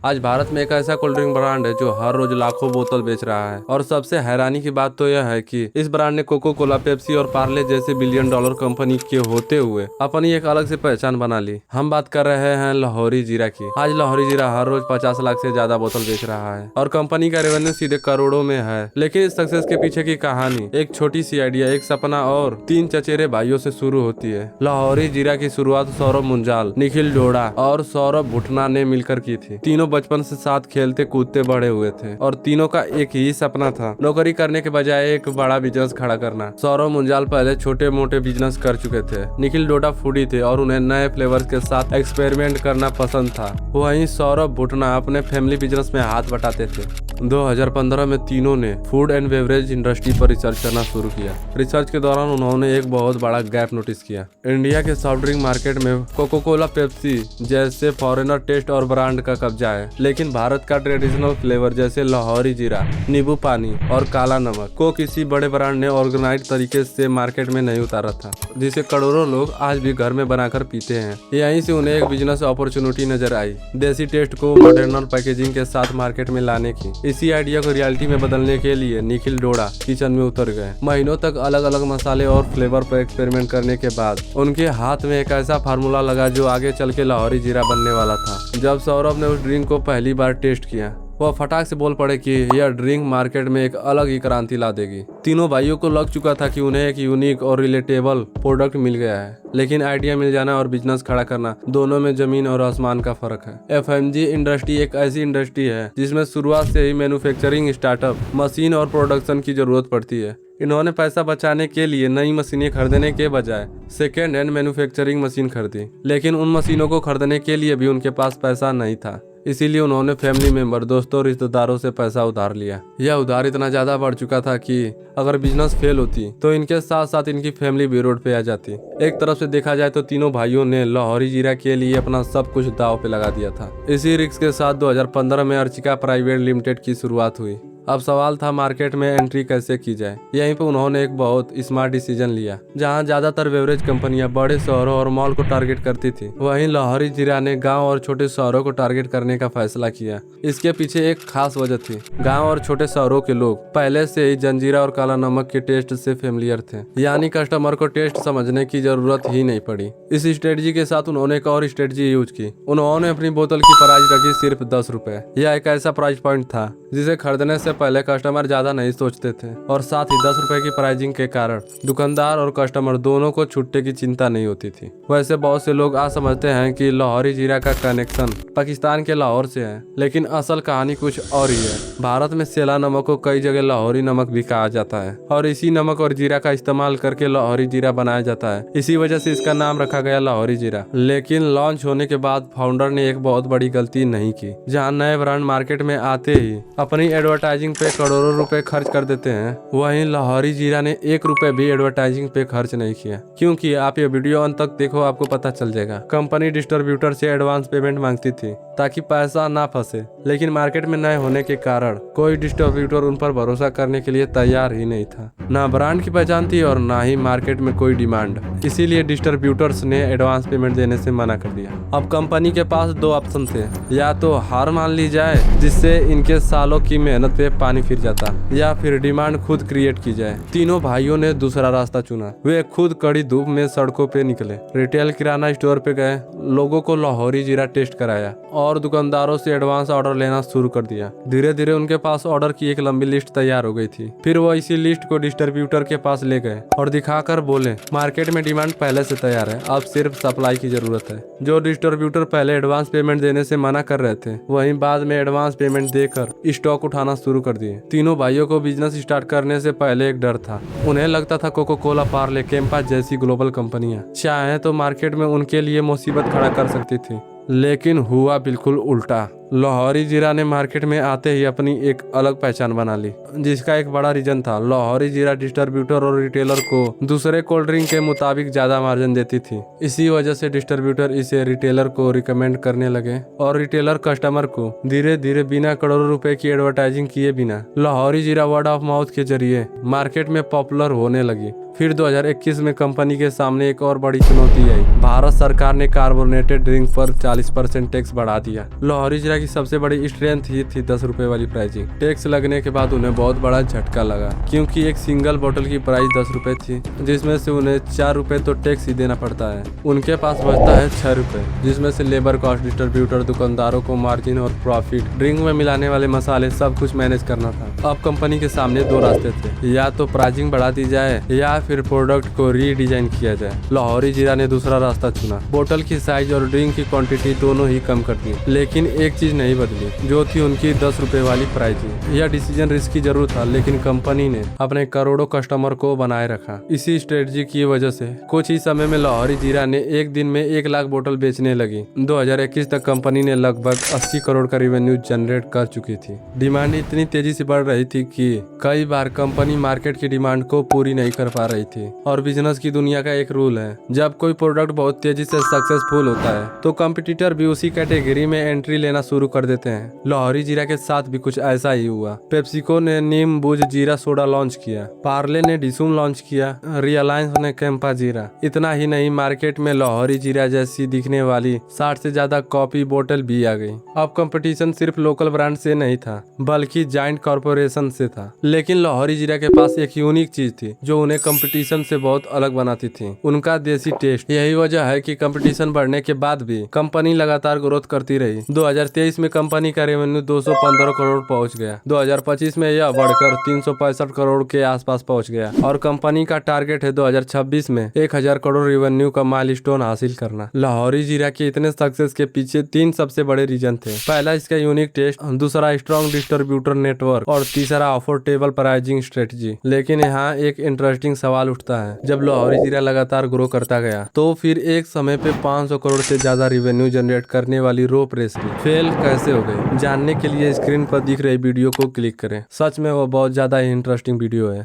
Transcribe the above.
आज भारत में एक ऐसा कोल्ड ड्रिंक ब्रांड है जो हर रोज लाखों बोतल बेच रहा है। और सबसे हैरानी की बात तो यह है कि इस ब्रांड ने कोको कोला, पेप्सी और पार्ले जैसे बिलियन डॉलर कंपनी के होते हुए अपनी एक अलग से पहचान बना ली। हम बात कर रहे हैं लाहौरी जीरा की। आज लाहौरी जीरा हर रोज 50 लाख से ज्यादा बोतल बेच रहा है और कंपनी का रेवेन्यू सीधे करोड़ों में है। लेकिन इस सक्सेस के पीछे की कहानी एक छोटी सी आइडिया, एक सपना और 3 चचेरे भाइयों से शुरू होती है। लाहौरी जीरा की शुरुआत सौरभ मुंजाल, निखिल डोडा और सौरभ भुटना ने मिलकर की थी। तीनों बचपन से साथ खेलते कूदते बड़े हुए थे और तीनों का एक ही सपना था, नौकरी करने के बजाय एक बड़ा बिजनेस खड़ा करना। सौरभ मुंजाल पहले छोटे मोटे बिजनेस कर चुके थे। निखिल डोडा फूडी थे और उन्हें नए फ्लेवर्स के साथ एक्सपेरिमेंट करना पसंद था। वहीं सौरभ भुटना अपने फैमिली बिजनेस में हाथ बटाते थे। 2015 में तीनों ने फूड एंड बेवरेज इंडस्ट्री पर रिसर्च करना शुरू किया। रिसर्च के दौरान उन्होंने एक बहुत बड़ा गैप नोटिस किया। इंडिया के सॉफ्ट ड्रिंक मार्केट में कोको कोला, पेप्सी जैसे फॉरेनर टेस्ट और ब्रांड का कब्जा है, लेकिन भारत का ट्रेडिशनल फ्लेवर जैसे लाहौरी जीरा, नींबू पानी और काला नमक को किसी बड़े ब्रांड ने ऑर्गेनाइज तरीके से मार्केट में नहीं उतारा था, जिसे करोड़ों लोग आज भी घर में बनाकर पीते हैं। यहीं से उन्हें एक बिजनेस अपॉर्चुनिटी नजर आई, देसी टेस्ट को मॉडर्न पैकेजिंग के साथ मार्केट में लाने की। इसी आइडिया को रियलिटी में बदलने के लिए निखिल डोडा किचन में उतर गए। महीनों तक अलग अलग मसाले और फ्लेवर पर एक्सपेरिमेंट करने के बाद उनके हाथ में एक ऐसा फार्मूला लगा जो आगे चल के लाहौरी जीरा बनने वाला था। जब सौरभ ने उस ड्रिंक को पहली बार टेस्ट किया, वह फटाक से बोल पड़े कि यह ड्रिंक मार्केट में एक अलग ही क्रांति ला देगी। तीनों भाइयों को लग चुका था कि उन्हें एक यूनिक और रिलेटेबल प्रोडक्ट मिल गया है, लेकिन आइडिया मिल जाना और बिजनेस खड़ा करना, दोनों में जमीन और आसमान का फर्क है। एफएमजी इंडस्ट्री एक ऐसी इंडस्ट्री है जिसमें शुरुआत से ही मैन्युफैक्चरिंग, स्टार्टअप, मशीन और प्रोडक्शन की जरूरत पड़ती है। इन्होंने पैसा बचाने के लिए नई मशीनें खरीदने के बजाय सेकेंड हैंड मैन्युफैक्चरिंग मशीन खरीदी, लेकिन उन मशीनों को खरीदने के लिए भी उनके पास पैसा नहीं था। इसीलिए उन्होंने फैमिली मेंबर, दोस्तों और रिश्तेदारों से पैसा उधार लिया। यह उधार इतना ज्यादा बढ़ चुका था कि अगर बिजनेस फेल होती तो इनके साथ साथ इनकी फैमिली भी रोड पे आ जाती। एक तरफ से देखा जाए तो तीनों भाइयों ने लाहौरी जीरा के लिए अपना सब कुछ दांव पे लगा दिया था। इसी रिस्क के साथ 2015 में अर्चिका प्राइवेट लिमिटेड की शुरुआत हुई। अब सवाल था मार्केट में एंट्री कैसे की जाए। यहीं पे उन्होंने एक बहुत स्मार्ट डिसीजन लिया। जहां ज्यादातर बेवरेज कंपनियां बड़े शहरों और मॉल को टारगेट करती थी, वहीं लाहौरी जीरा ने गांव और छोटे शहरों को टारगेट करने का फैसला किया। इसके पीछे एक खास वजह थी। गांव और छोटे शहरों के लोग पहले से ही जंजीरा और काला नमक के टेस्ट से फेमिलियर थे, यानी कस्टमर को टेस्ट समझने की जरूरत ही नहीं पड़ी। इस स्ट्रेटजी के साथ उन्होंने एक और स्ट्रेटजी यूज की। उन्होंने अपनी बोतल की प्राइस रखी सिर्फ 10 रुपए। यह एक ऐसा प्राइस पॉइंट था जिसे खरीदने से पहले कस्टमर ज्यादा नहीं सोचते थे, और साथ ही 10 रुपए की प्राइसिंग के कारण दुकानदार और कस्टमर दोनों को छुट्टे की चिंता नहीं होती थी। वैसे बहुत से लोग आज समझते हैं कि लाहौरी जीरा का कनेक्शन पाकिस्तान के लाहौर से है, लेकिन असल कहानी कुछ और ही है। भारत में सेला नमक को कई जगह लाहौरी नमक भी कहा जाता है और इसी नमक और जीरा का इस्तेमाल करके लाहौरी जीरा बनाया जाता है। इसी वजह से इसका नाम रखा गया लाहौरी जीरा। लेकिन लॉन्च होने के बाद फाउंडर ने एक बहुत बड़ी गलती नहीं की। जहाँ नए ब्रांड मार्केट में आते ही अपनी एडवर्टाइजिंग पे करोड़ों रुपए खर्च कर देते हैं, वहीं लाहौरी जीरा ने 1 रुपए भी एडवर्टाइजिंग पे खर्च नहीं किया। क्योंकि आप ये वीडियो अंत तक देखो, आपको पता चल जाएगा। कंपनी डिस्ट्रीब्यूटर से एडवांस पेमेंट मांगती थी ताकि पैसा ना फंसे, लेकिन मार्केट में नए होने के कारण कोई डिस्ट्रीब्यूटर उन पर भरोसा करने के लिए तैयार ही नहीं था। ना ब्रांड की पहचान थी और ना ही मार्केट में कोई डिमांड। इसीलिए डिस्ट्रीब्यूटर्स ने एडवांस पेमेंट देने से मना कर दिया। अब कंपनी के पास 2 ऑप्शन थे, या तो हार मान ली जाए जिससे इनके सालों की मेहनत पे पानी फिर जाता, या फिर डिमांड खुद क्रिएट की जाए। तीनों भाइयों ने दूसरा रास्ता चुना। वे खुद कड़ी धूप में सड़कों पे निकले, रिटेल किराना स्टोर पे गए, लोगों को लाहौरी जीरा टेस्ट कराया और दुकानदारों से एडवांस ऑर्डर लेना शुरू कर दिया। धीरे धीरे उनके पास ऑर्डर की एक लंबी लिस्ट तैयार हो गई थी। फिर वो इसी लिस्ट को डिस्ट्रीब्यूटर के पास ले गए और दिखाकर बोले, मार्केट में डिमांड पहले से तैयार है, अब सिर्फ सप्लाई की जरूरत है। जो डिस्ट्रीब्यूटर पहले एडवांस पेमेंट देने से मना कर रहे थे, वहीं बाद में एडवांस पेमेंट देकर स्टॉक उठाना शुरू कर दिए। तीनों भाइयों को बिजनेस स्टार्ट करने से पहले एक डर था। उन्हें लगता था कोको कोला, पार्ले, कैंपा जैसी ग्लोबल कंपनियां चाहे तो मार्केट में उनके लिए मुसीबत खड़ा कर सकती थी, लेकिन हुआ बिल्कुल उल्टा। लाहौरी जीरा ने मार्केट में आते ही अपनी एक अलग पहचान बना ली, जिसका एक बड़ा रीजन था। लाहौरी जीरा डिस्ट्रीब्यूटर और रिटेलर को दूसरे कोल्ड ड्रिंक के मुताबिक ज्यादा मार्जिन देती थी। इसी वजह से डिस्ट्रीब्यूटर इसे रिटेलर को रिकमेंड करने लगे और रिटेलर कस्टमर को धीरे धीरे बिना करोड़ों रुपए की एडवर्टाइजिंग किए बिना लाहौरी जीरा वर्ड ऑफ माउथ के जरिए मार्केट में पॉपुलर होने लगी। फिर 2021 में कंपनी के सामने एक और बड़ी चुनौती आई। भारत सरकार ने कार्बोनेटेड ड्रिंक पर 40% टैक्स बढ़ा दिया। लाहौरी जीरा की सबसे बड़ी स्ट्रेंथ ही थी 10 रुपए वाली प्राइसिंग। टैक्स लगने के बाद उन्हें बहुत बड़ा झटका लगा, क्योंकि एक सिंगल बोतल की प्राइस 10 रुपए थी, जिसमें से उन्हें 4 रुपए तो टैक्स ही देना पड़ता है। उनके पास बचता है 6 रुपए, जिसमें से लेबर कॉस्ट, डिस्ट्रीब्यूटर, दुकानदारों को मार्जिन और प्रॉफिट, ड्रिंक में मिलाने वाले मसाले, सब कुछ मैनेज करना था। अब कंपनी के सामने दो रास्ते थे, या तो प्राइसिंग बढ़ा दी जाए या फिर प्रोडक्ट को रीडिजाइन किया जाए। लाहौरी जीरा ने दूसरा रास्ता चुना। बोतल की साइज और ड्रिंक की क्वांटिटी दोनों ही कम कर दी, लेकिन एक चीज नहीं बदली, जो थी उनकी 10 रुपए वाली प्राइसिंग। यह डिसीजन रिस्की जरूर था, लेकिन कंपनी ने अपने करोड़ों कस्टमर को बनाए रखा। इसी स्ट्रेटजी की वजह से कुछ ही समय में लाहौरी जीरा ने एक दिन में 1 लाख बोतल बेचने लगी। 2021 तक कंपनी ने लगभग 80 करोड़ का रेवेन्यू जनरेट कर चुकी थी। डिमांड इतनी तेजी से बढ़ रही थी कि कई बार कंपनी मार्केट की डिमांड को पूरी नहीं कर पा रही थी। और बिजनेस की दुनिया का एक रूल है, जब कोई प्रोडक्ट बहुत तेजी से सक्सेसफुल होता है तो कंपटीटर भी उसी कैटेगरी में एंट्री लेना शुरू कर देते हैं। लाहौरी जीरा के साथ भी कुछ ऐसा ही हुआ। पेप्सिको ने नीम बूझ जीरा सोडा लॉन्च किया, पार्ले ने डिसूम लॉन्च किया, रियलायंस ने कैंपा जीरा। इतना ही नहीं, मार्केट में लाहौरी जीरा जैसी दिखने वाली 60 से ज्यादा कॉपी बोतल भी आ गई। अब कंपटीशन सिर्फ लोकल ब्रांड से नहीं था, बल्कि जाइंट कॉर्पोरेशन से था। लेकिन लाहौरी जीरा के पास एक यूनिक चीज थी जो उन्हें कंपटीशन से बहुत अलग बनाती थी, उनका देसी टेस्ट। यही वजह है कि कंपटीशन बढ़ने के बाद भी कंपनी लगातार ग्रोथ करती रही। 2023 में कंपनी का रेवेन्यू 215 करोड़ पहुंच गया। 2025 में यह बढ़कर 365 करोड़ के आसपास पहुंच गया और कंपनी का टारगेट है 2026 में 1000 करोड़ रेवेन्यू का माइलस्टोन हासिल करना। लाहौरी जीरा के इतने सक्सेस के पीछे 3 सबसे बड़े रीजन थे। पहला इसका यूनिक टेस्ट, दूसरा स्ट्रॉन्ग डिस्ट्रीब्यूटर नेटवर्क और तीसरा अफोर्डेबल प्राइसिंग स्ट्रेटजी। लेकिन यहाँ एक इंटरेस्टिंग सवाल उठता है, जब लाहौरी जीरा लगातार ग्रो करता गया तो फिर एक समय पे 500 करोड़ से ज्यादा रेवेन्यू जनरेट करने वाली रो प्रेसरी फेल कैसे हो गई? जानने के लिए स्क्रीन पर दिख रही वीडियो को क्लिक करें। सच में वो बहुत ज्यादा इंटरेस्टिंग वीडियो है।